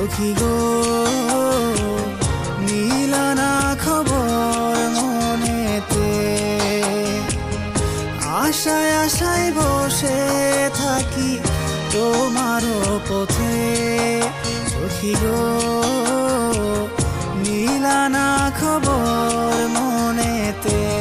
সখী গো নীলানা খবর মনেতে, আশায় আশায় বসে থাকি তোমারও পথে। সখী গো নীলানা খবর মনেতে।